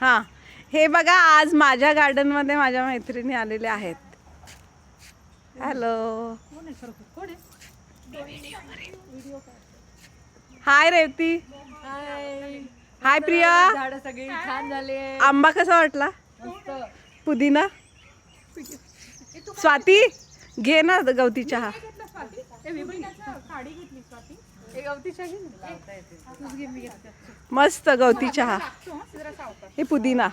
हा हे बघा आज माझ्या गार्डन मध्ये माझ्या मैत्रिणी आलेल्या आहेत. Hello hi Revati. Hi Priya. झाड सगळी छान झाले. आंबा कसा वाटला? पुदिना. स्वाती घे ना गवती चहा. मस्त गवती चहा. हे पुदिना.